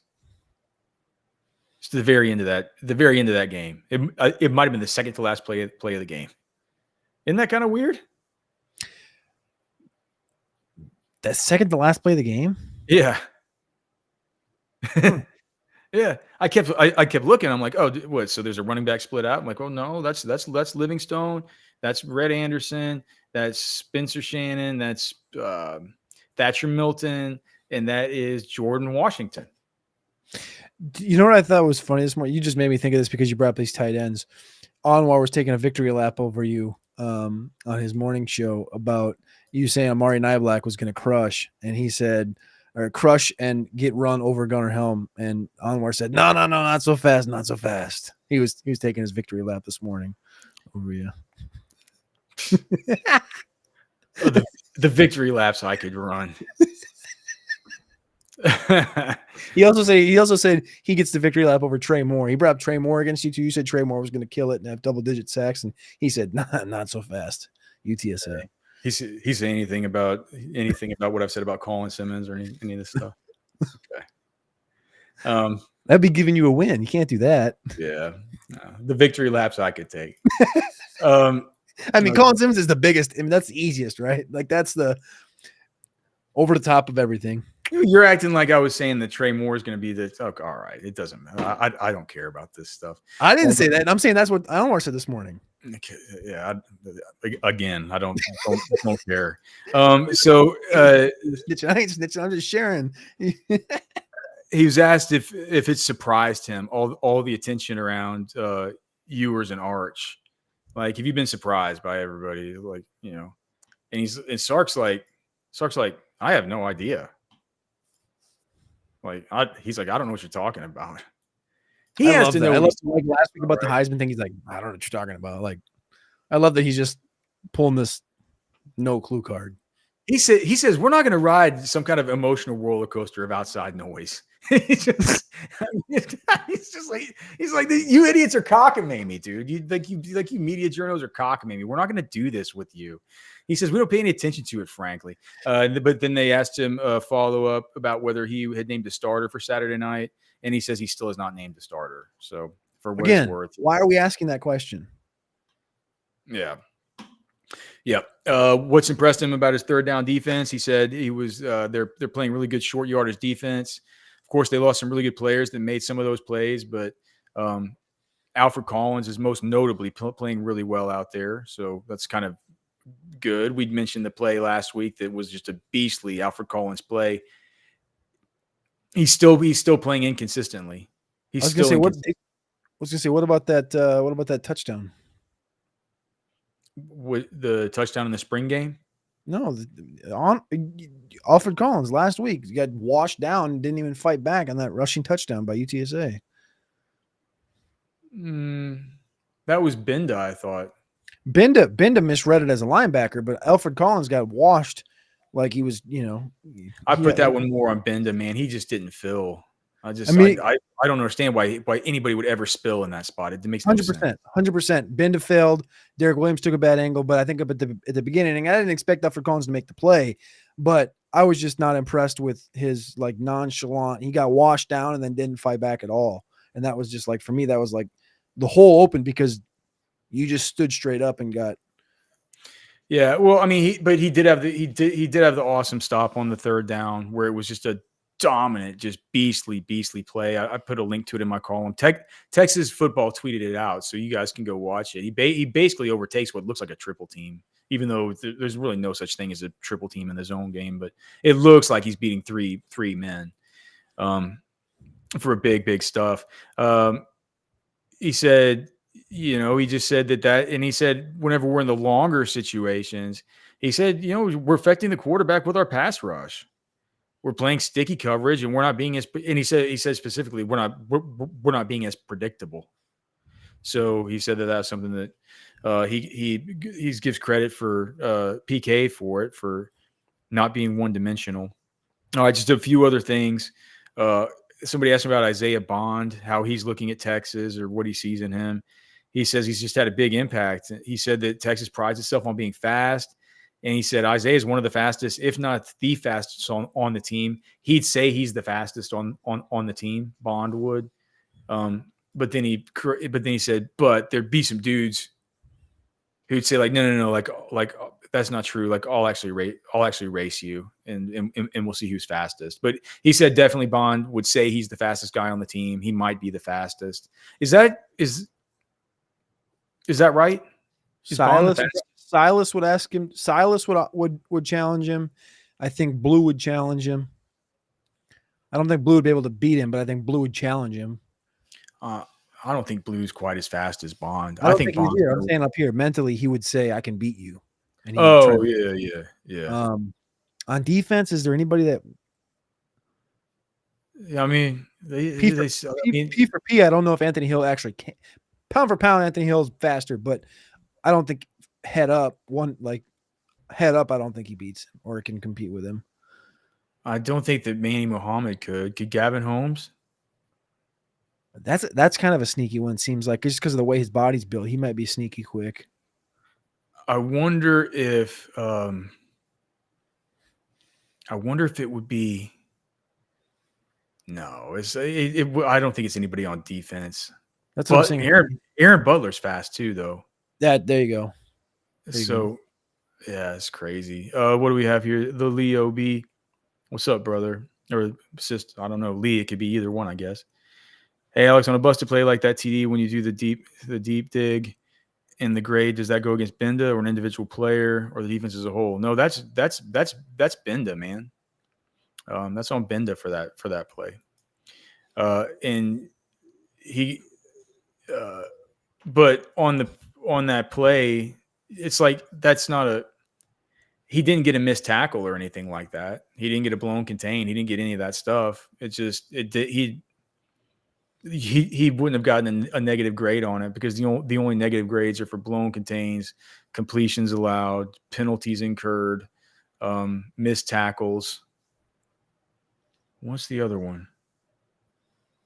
It's the very end of that game. It might have been the second to last play of the game. Isn't that kind of weird? The second to last play of the game? Yeah. Yeah. I kept looking. I'm like, oh, what? So there's a running back split out. I'm like, oh no, that's Livingstone. That's Rhett Anderson. That's Spencer Shannon. That's Thatcher Milton. And that is Jordan Washington. You know what I thought was funny this morning? You just made me think of this because you brought up these tight ends. Anwar was taking a victory lap over you on his morning show about you saying Amari Niblack was going to crush. And he said, or crush and get run over Gunnar Helm. And Anwar said, no, not so fast, not so fast. He was taking his victory lap this morning over you. The victory laps I could run. He also said he gets the victory lap over Trey Moore. He brought up Trey Moore against you too. You said Trey Moore was going to kill it and have double-digit sacks, and he said, not so fast. UTSA. He said anything about what I've said about Colin Simmons or any of this stuff. Okay. That'd be giving you a win. You can't do that. Yeah. No, the victory laps I could take. I mean, Colin Simmons is the biggest. I mean, that's the easiest, right? Like that's the over the top of everything. You're acting like I was saying that Trey Moore is going to be the. Okay, all right, it doesn't matter. I don't care about this stuff. I didn't say that. I'm saying that's what Anwar said this morning. Okay, yeah. Again, I don't care. So I ain't snitching. I'm just sharing. He was asked if it surprised him all the attention around Ewers and Arch. Like, have you been surprised by everybody? Like, and Sark's like, I have no idea. Like, he's like, I don't know what you're talking about. He I has love to that. know I what love he's like talking last week about about, the right? Heisman thing. He's like, I don't know what you're talking about. Like, I love that he's just pulling this no clue card. He says we're not going to ride some kind of emotional roller coaster of outside noise. he's just he's like you idiots are cockamamie me, dude. You media journals are cockamamie me. We're not going to do this with you. He says we don't pay any attention to it, frankly. But then they asked him follow up about whether he had named a starter for Saturday night, and he says he still has not named a starter. So for what it's Again, worth, why are we asking that question? yeah. Yeah. What's impressed him about his third down defense? He said he was they're playing really good short yardage defense. Of course, they lost some really good players that made some of those plays, but Alfred Collins is most notably playing really well out there. So that's kind of good. We'd mentioned the play last week that was just a beastly Alfred Collins play. He's still playing inconsistently. I was gonna say what about that? What about that touchdown? With the touchdown in the spring game? No, on Alfred Collins last week got washed down and didn't even fight back on that rushing touchdown by UTSA. That was Benda, I thought. Benda misread it as a linebacker, but Alfred Collins got washed like he was, I put that one more on Benda, man. He just didn't fill. I don't understand why anybody would ever spill in that spot. It makes no sense. 100%. Benda failed. Derek Williams took a bad angle, but I think at the beginning, I didn't expect Alfred Collins to make the play, but I was just not impressed with his like nonchalant. He got washed down and then didn't fight back at all, and that was just like for me, that was like the hole open because you just stood straight up and got. Yeah, well, I mean, he did have the awesome stop on the third down where it was just a dominant, just beastly play. I put a link to it in my column. Texas football tweeted it out, so you guys can go watch it. He basically overtakes what looks like a triple team, even though there's really no such thing as a triple team in the zone game, but it looks like he's beating three men for a big stuff. He said, he just said that, and he said, whenever we're in the longer situations, he said, we're affecting the quarterback with our pass rush. We're playing sticky coverage, and we're not being as. And he said specifically, we're not being as predictable. So he said that's something that he gives credit for PK for not being one dimensional. All right, just a few other things. Somebody asked him about Isaiah Bond, how he's looking at Texas or what he sees in him. He says he's just had a big impact. He said that Texas prides itself on being fast. And he said Isaiah is one of the fastest, if not the fastest on the team. He'd say he's the fastest on the team, Bond would. But then he said, but there'd be some dudes who'd say like, no, like that's not true. Like I'll actually race you and we'll see who's fastest. But he said definitely Bond would say he's the fastest guy on the team. He might be the fastest. Is that right? Silas would ask him. Silas would challenge him. I think Blue would challenge him. I don't think Blue would be able to beat him, but I think Blue would challenge him. I don't think Blue's quite as fast as Bond. I think Bond. I'm saying up here mentally, he would say, "I can beat you." And yeah. On defense, is there anybody that? Yeah, I mean, P for P. I don't know if Anthony Hill actually can. Pound for pound, Anthony Hill's faster, but I don't think head up. I don't think he beats him or can compete with him. I don't think that Manny Muhammad could. Could Gavin Holmes? That's kind of a sneaky one. Seems like just because of the way his body's built, he might be sneaky quick. I wonder if it would be. No, I don't think it's anybody on defense. That's what I'm saying. Aaron Butler's fast too, though. There you go. Yeah, it's crazy. What do we have here? The Leo B. What's up, brother? Or sister? I don't know. Lee. It could be either one, I guess. Hey, Alex, on a busted play like that TD, when you do the deep dig in the grade, does that go against Benda or an individual player or the defense as a whole? No, that's Benda, man. That's on Benda for that play. And he But on that play, it's like that's not a. He didn't get a missed tackle or anything like that. He didn't get a blown contain. He didn't get any of that stuff. It's just he wouldn't have gotten a negative grade on it because the only negative grades are for blown contains, completions allowed, penalties incurred, missed tackles. What's the other one?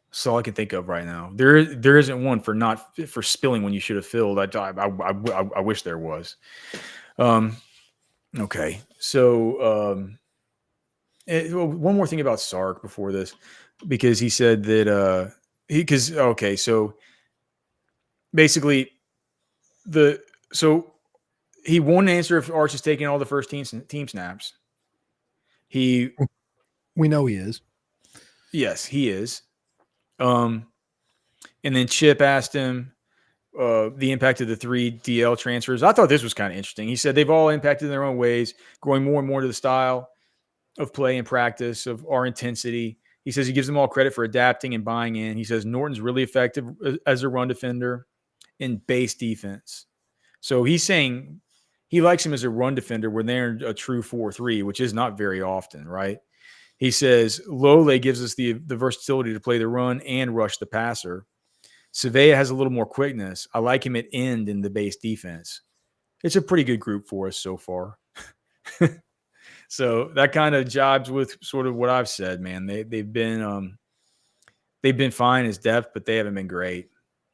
That's all I can think of right now. There isn't one for spilling when you should have filled. I wish there was. Okay, so one more thing about Sark before this, because he said that so basically he won't answer if Arch is taking all the first team snaps. We know he is. Yes, he is. And then Chip asked him the impact of the 3 DL transfers. I thought this was kind of interesting. He said they've all impacted in their own ways, growing more and more to the style of play and practice, of our intensity. He says he gives them all credit for adapting and buying in. He says Norton's really effective as a run defender in base defense. So he's saying he likes him as a run defender when they're a true 4-3, which is not very often, right? He says Lole gives us the versatility to play the run and rush the passer. Savea has a little more quickness. I like him at end in the base defense. It's a pretty good group for us so far. So that kind of jibes with sort of what I've said, man. They've been fine as depth, but they haven't been great.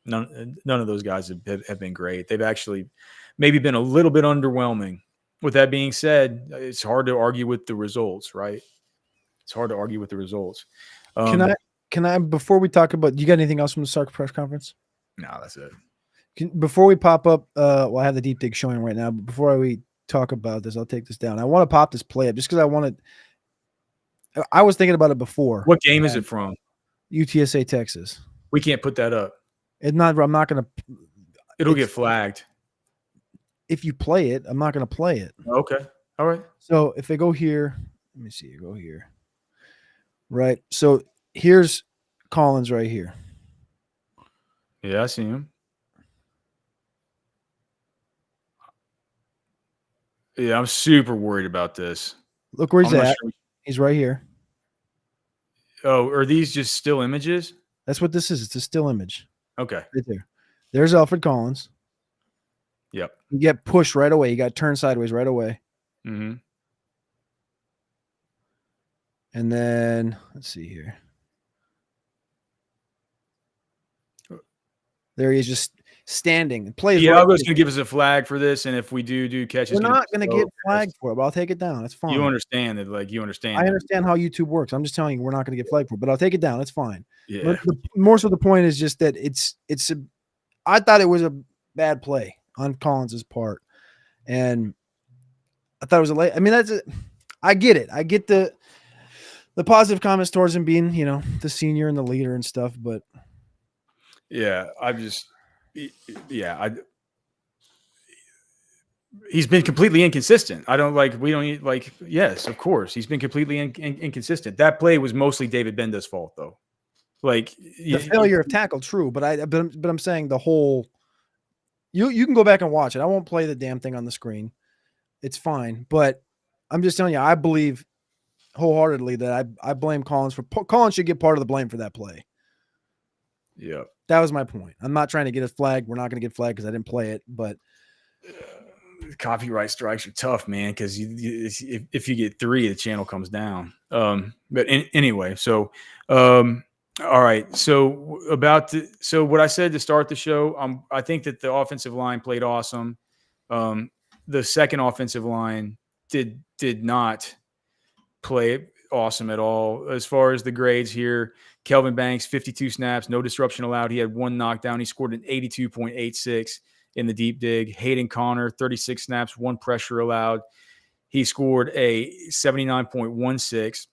None of those guys have been great. They've actually maybe been a little bit underwhelming. With that being said, it's hard to argue with the results, right? It's hard to argue with the results. Can I before we talk about, you got anything else from the Sark press conference? No, that's it. Before we pop up, I have the deep dig showing right now, but before we talk about this, I'll take this down. I want to pop this play up just because I was thinking about it before. What game is it from? UTSA, Texas. We can't put that up. I'm not going to. It'll get flagged. If you play it, I'm not going to play it. Okay. All right. So if I go here, let me see. Go here. Right. So here's Collins right here. Yeah, I see him. Yeah, I'm super worried about this. Look where he's at. Sure. He's right here. Oh, are these just still images? That's what this is. It's a still image. Okay. Right there. There's Alfred Collins. Yep. You get pushed right away. You got turned sideways right away. Mm-hmm. And then, let's see here. There he is, just standing. Plays. Yeah, Algo's going to give us a flag for this, and if we do catch it, we're not going to get flagged for it, but I'll take it down. It's fine. You understand that, like, you understand. I understand how YouTube works. I'm just telling you, we're not going to get flagged for it, but I'll take it down. It's fine. Yeah. More so, the point is just that I thought it was a bad play on Collins's part, and I thought it was a late. I mean, I get it. I get the positive comments towards him being, the senior and the leader and stuff, but. Yeah, he's been completely inconsistent. Yes, of course. He's been completely inconsistent. That play was mostly David Benda's fault, though. Like the failure of tackle, true. But I'm saying the whole, you can go back and watch it. I won't play the damn thing on the screen. It's fine. But I'm just telling you, I believe wholeheartedly that I blame Collins Collins should get part of the blame for that play. Yeah. That was my point. I'm not trying to get a flag. We're not going to get flagged because I didn't play it. But copyright strikes are tough, man. Because if you get 3, the channel comes down. But anyway, so all right. So what I said to start the show, I think that the offensive line played awesome. The second offensive line did not play awesome at all. As far as the grades here, Kelvin Banks, 52 snaps, no disruption allowed. He had 1 knockdown. He scored an 82.86 in the deep dig. Hayden Connor, 36 snaps, 1 pressure allowed. He scored a 79.16.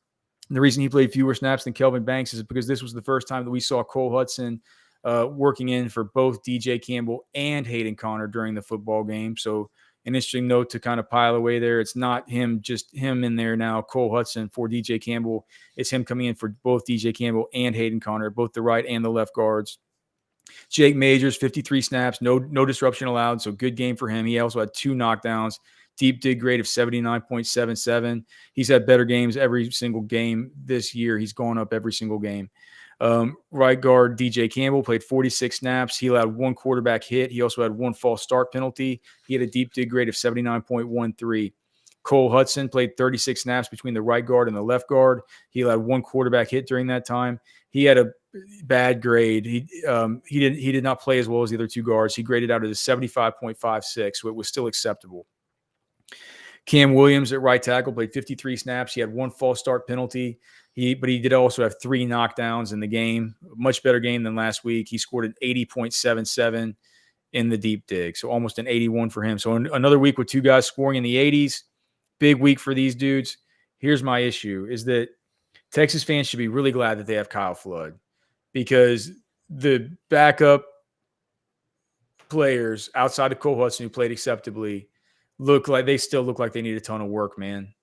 And the reason he played fewer snaps than Kelvin Banks is because this was the first time that we saw Cole Hudson working in for both DJ Campbell and Hayden Connor during the football game. So an interesting note to kind of pile away there. It's not just him in there now, Cole Hudson for DJ Campbell. It's him coming in for both DJ Campbell and Hayden Connor, both the right and the left guards. Jake Majors, 53 snaps, no disruption allowed, so good game for him. He also had 2 knockdowns, deep dig grade of 79.77. He's had better games every single game this year. He's gone up every single game. Right guard DJ Campbell played 46 snaps. He allowed 1 quarterback hit. He also had 1 false start penalty. He had a deep dig grade of 79.13. Cole Hudson played 36 snaps between the right guard and the left guard. He allowed 1 quarterback hit during that time. He had a bad grade. He did not play as well as the other 2 guards. He graded out at a 75.56, so it was still acceptable. Cam Williams at right tackle played 53 snaps. He had 1 false start penalty. But he did also have 3 knockdowns in the game. Much better game than last week. He scored an 80.77 in the deep dig, so almost an 81 for him. So another week with 2 guys scoring in the 80s. Big week for these dudes. Here's my issue is that Texas fans should be really glad that they have Kyle Flood, because the backup players outside of Cole Hudson who played acceptably still look like they need a ton of work, man.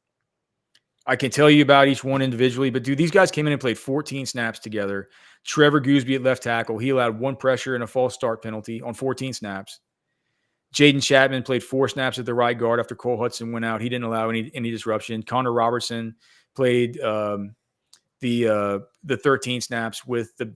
I can tell you about each one individually, but dude, these guys came in and played 14 snaps together. Trevor Gooseby at left tackle. He allowed 1 pressure and a false start penalty on 14 snaps. Jaden Chapman played 4 snaps at the right guard after Cole Hudson went out. He didn't allow any disruption. Connor Robertson played the 13 snaps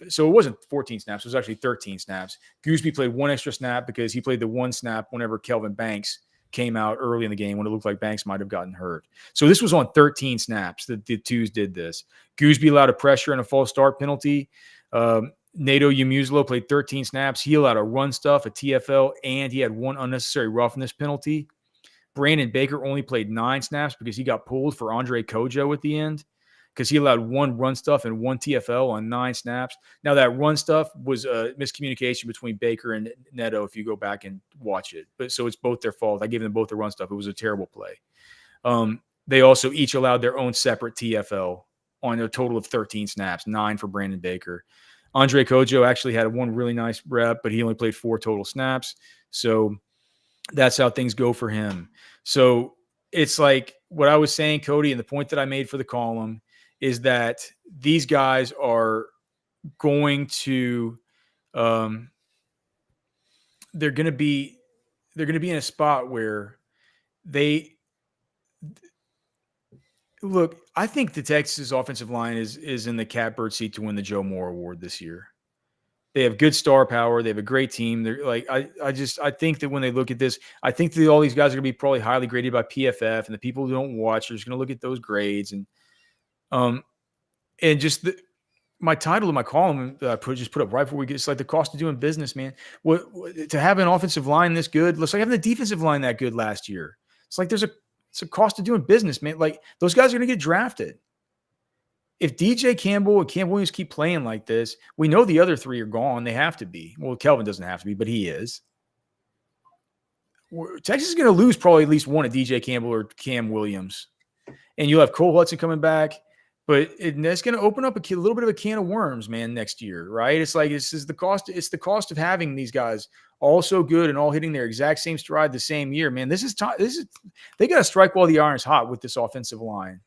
so it wasn't 14 snaps. It was actually 13 snaps. Gooseby played 1 extra snap because he played the 1 snap whenever Kelvin Banks came out early in the game when it looked like Banks might have gotten hurt. So this was on 13 snaps that the 2s did this. Gooseby allowed a pressure and a false start penalty. Nato Yamuslo played 13 snaps. He allowed a run stuff, a TFL, and he had 1 unnecessary roughness penalty. Brandon Baker only played 9 snaps because he got pulled for Andre Kojo at the end, because he allowed 1 run stuff and 1 TFL on 9 snaps. Now, that run stuff was a miscommunication between Baker and Neto if you go back and watch it. But so it's both their fault. I gave them both the run stuff. It was a terrible play. They also each allowed their own separate TFL on a total of 13 snaps, 9 for Brandon Baker. Andre Kojo actually had 1 really nice rep, but he only played 4 total snaps. So that's how things go for him. So it's like what I was saying, Cody, and the point that I made for the column is that these guys are going to they're going to be in a spot where look, I think the Texas offensive line is in the catbird seat to win the Joe Moore Award this year. They have good star power. They have a great team. They're like, I think that when they look at this, I think that all these guys are going to be probably highly graded by PFF, and the people who don't watch are just going to look at those grades. And just my title of my column that I put up right before we get, it's like the cost of doing business, man. To have an offensive line this good, looks like having the defensive line that good last year. It's like it's a cost of doing business, man. Like, those guys are going to get drafted. If DJ Campbell and Cam Williams keep playing like this, we know the other 3 are gone. They have to be. Well, Kelvin doesn't have to be, but he is. Texas is going to lose probably at least one of DJ Campbell or Cam Williams. And you'll have Cole Hudson coming back. But that's going to open up a little bit of a can of worms, man, next year, right? It's like it's the cost of having these guys all so good and all hitting their exact same stride the same year, man. They got to strike while the iron's hot with this offensive line,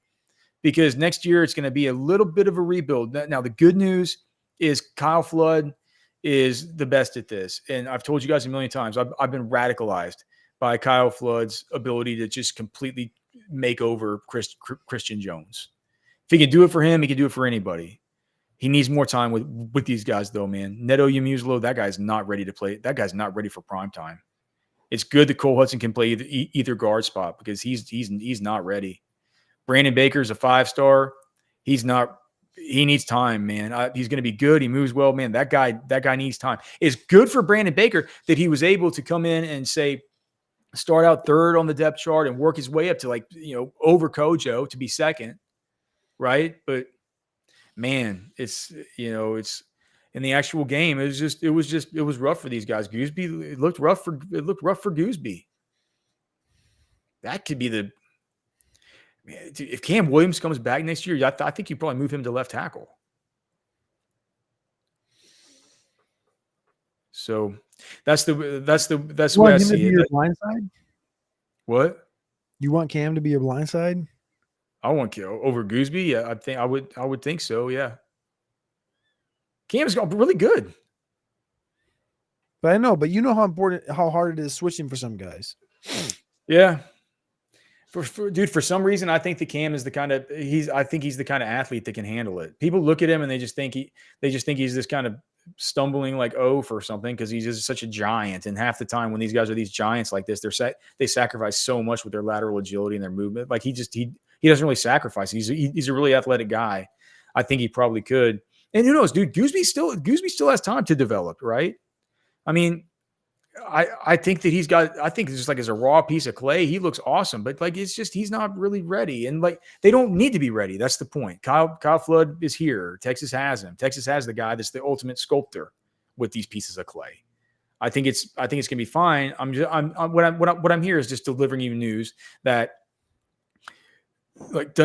because next year it's going to be a little bit of a rebuild. Now, the good news is Kyle Flood is the best at this, and I've told you guys a million times, I've been radicalized by Kyle Flood's ability to just completely make over Christian Jones. If he can do it for him, he can do it for anybody. He needs more time with these guys, though, man. Neto Yamuslo, that guy's not ready to play. That guy's not ready for prime time. It's good that Cole Hudson can play either guard spot, because he's not ready. Brandon Baker's a 5-star. He needs time, man. He's going to be good. He moves well, man. That guy needs time. It's good for Brandon Baker that he was able to come in and start out 3rd on the depth chart and work his way up to over Kojo to be 2nd. Right. But man, it's in the actual game. It was rough for these guys. Gooseby, it looked rough for Gooseby. That could be man, if Cam Williams comes back next year, I think you probably move him to left tackle. So that's the way I see it. Blindside? What? You want Cam to be your blindside? I want over Gooseby. Yeah, I would think so. Yeah. Cam's really good. But I know, but you know how hard it is switching for some guys. Yeah. Dude, for some reason, I think the Cam is the kind of I think he's the kind of athlete that can handle it. People look at him and they just think he's this kind of stumbling like oaf or something because he's just such a giant. And half the time when these guys are these giants like this, they sacrifice so much with their lateral agility and their movement. Like he doesn't really sacrifice. He's a really athletic guy. I think he probably could. And who knows, dude? Gooseby still has time to develop, right? I mean, I think that I think it's just like as a raw piece of clay, he looks awesome, but like it's just he's not really ready. And like they don't need to be ready. That's the point. Kyle Flood is here. Texas has him. Texas has the guy that's the ultimate sculptor with these pieces of clay. I think it's gonna be fine. What I'm here is just delivering you news that like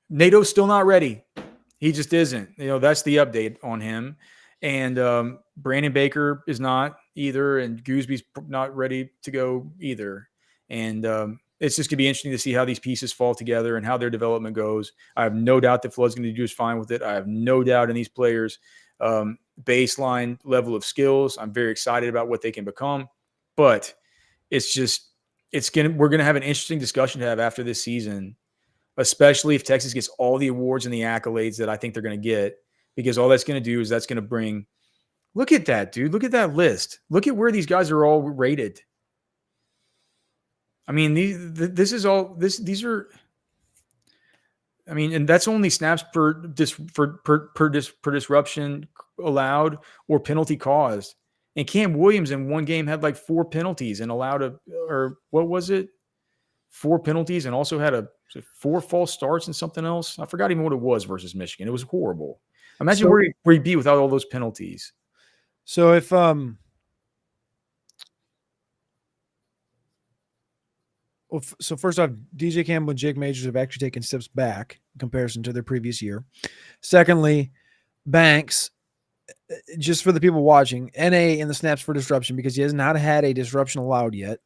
NATO's still not ready. He just isn't. That's the update on him. And Brandon Baker is not either, and Gooseby's not ready to go either. And it's just going to be interesting to see how these pieces fall together and how their development goes. I have no doubt that Flood's going to do just fine with it. I have no doubt in these players' baseline level of skills. I'm very excited about what they can become. But we're going to have an interesting discussion to have after this season, especially if Texas gets all the awards and the accolades that I think they're going to get. Because all that's going to do is that's going to bring – look at that, dude. Look at that list. Look at where these guys are all rated. I mean, these are – I mean, and that's only snaps per disruption allowed or penalty caused. And Cam Williams in one game had like 4 penalties and allowed what was it? 4 penalties and also had 4 false starts and something else. I forgot even what it was versus Michigan. It was horrible. Imagine where he'd be without all those penalties. So if so first off, DJ Campbell and Jake Majors have actually taken steps back in comparison to their previous year. Secondly, Banks, just for the people watching, NA in the snaps for disruption because he has not had a disruption allowed yet.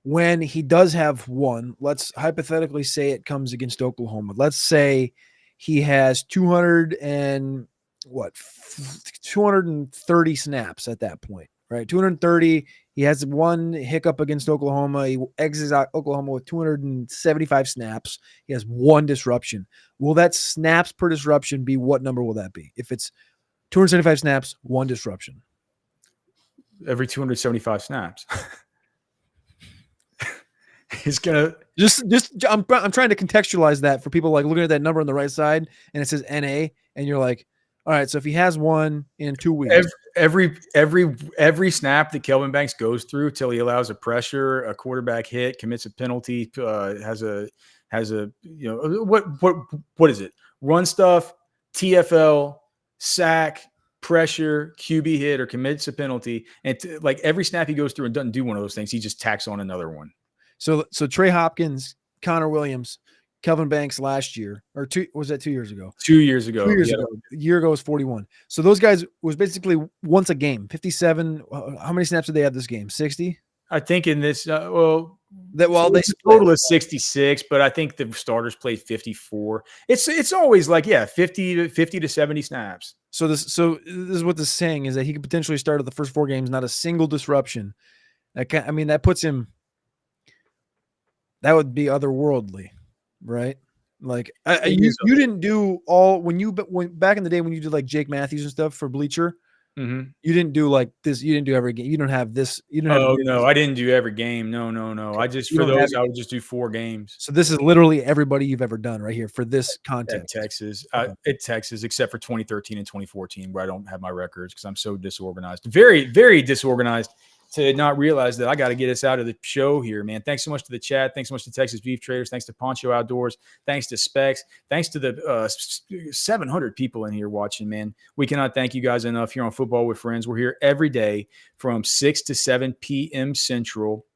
When he does have one, let's hypothetically say it comes against Oklahoma. Let's say he has 230 snaps at that point, right? 230. He has one hiccup against Oklahoma. He exits out Oklahoma with 275 snaps. He has one disruption. Will that snaps per disruption be what number will that be? If it's 275 snaps, one disruption. Every 275 snaps. He's gonna just I'm trying to contextualize that for people like looking at that number on the right side and it says NA and you're like, all right, so if he has one in 2 weeks, every snap that Kelvin Banks goes through till he allows a pressure, a quarterback hit, commits a penalty, has a what is it? Run stuff, TFL, sack, pressure, QB hit, or commits a penalty, and like every snap he goes through and doesn't do one of those things, he just tacks on another one. So Trey Hopkins, Connor Williams, Kelvin Banks last year, or was that 2 years ago? 2 years ago. 2 years ago. A year ago was 41. So those guys was basically once a game, 57. How many snaps did they have this game? 60? I think in this, they total is 66, but I think the starters played 54. It's always like, 50 to 70 snaps. So this is what this is saying is that he could potentially start at the first 4 games, not a single disruption. That puts him. That would be otherworldly, right? Like you didn't do all when back in the day when you did like Jake Matthews and stuff for Bleacher. Mm-hmm. You didn't do like this. You didn't do every game. You don't have this. No, I didn't do every game. No. Okay. I just I would just do 4 games. So this is literally everybody you've ever done right here for this content. At Texas, except for 2013 and 2014, where I don't have my records because I'm so disorganized. Very, very disorganized. To not realize that I got to get us out of the show here, man. Thanks so much to the chat. Thanks so much to Texas Beef Traders. Thanks to Poncho Outdoors. Thanks to Specs. Thanks to the 700 people in here watching, man. We cannot thank you guys enough here on Football with Friends. We're here every day from 6 to 7 p.m. Central,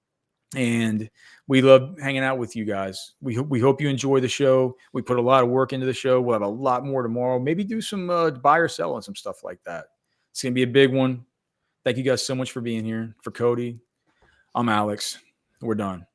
and we love hanging out with you guys. We hope you enjoy the show. We put a lot of work into the show. We'll have a lot more tomorrow. Maybe do some buy or sell and some stuff like that. It's going to be a big one. Thank you guys so much for being here. For Cody, I'm Alex. We're done.